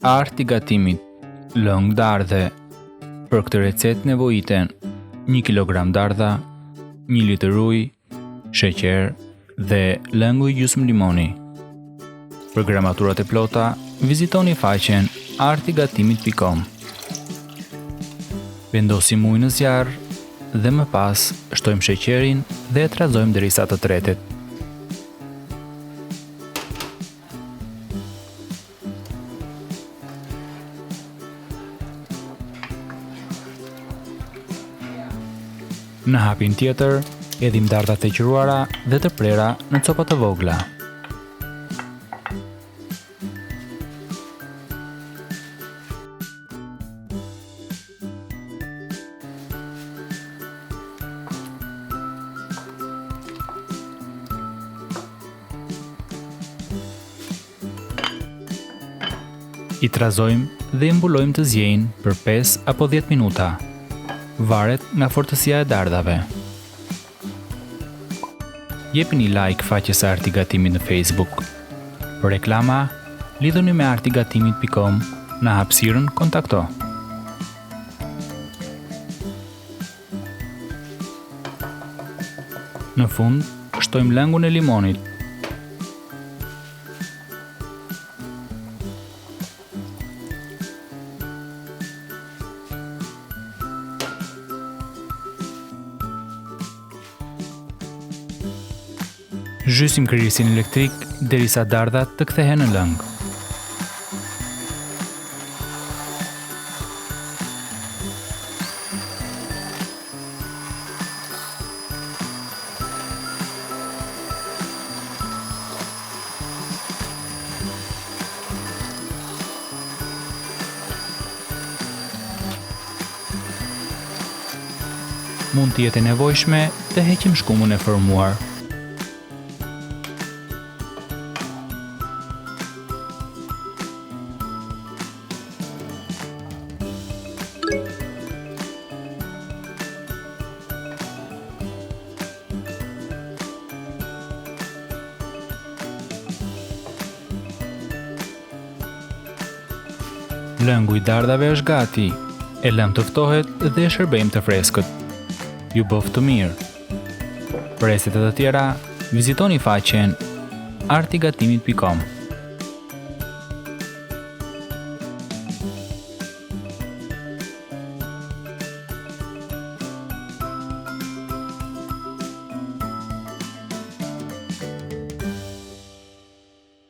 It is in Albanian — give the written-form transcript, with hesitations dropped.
Arti i gatimit, lëng dardhe. Për këtë recetë nevojiten 1 kg dardha, 1 litër ujë, sheqer dhe lëngu i gjysmë limoni. Për gramaturat e plota, vizitoni faqen artigatimit.com. Vendosim ujin në zjarr dhe më pas shtojmë sheqerin dhe e trazojmë derisa të tretet. Në hapin tjetër, hedhim dardhat e qëruara dhe të prera në copa të vogla. I trazojmë dhe i mbulojmë të zjejnë për 5 apo 10 minuta. Varet nga fortësia e dardhave. Jepini like faqes së Arti i Gatimit në Facebook. Për reklama, lidhuni me artigatimit.com në hapësirën Kontakto. Në fund, shtojmë lëngun e limonit. Zhysim krijisin elektrik derisa dardhat të kthehen në lëng. Mund të jetë e nevojshme të heqim shkumun e formuar. Lëngu i dardhave është gati. E lëm të ftohet dhe e shërbejmë të freskët. Ju bof të mirë. Për recetat të tjera, vizitoni faqen artigatimit.com.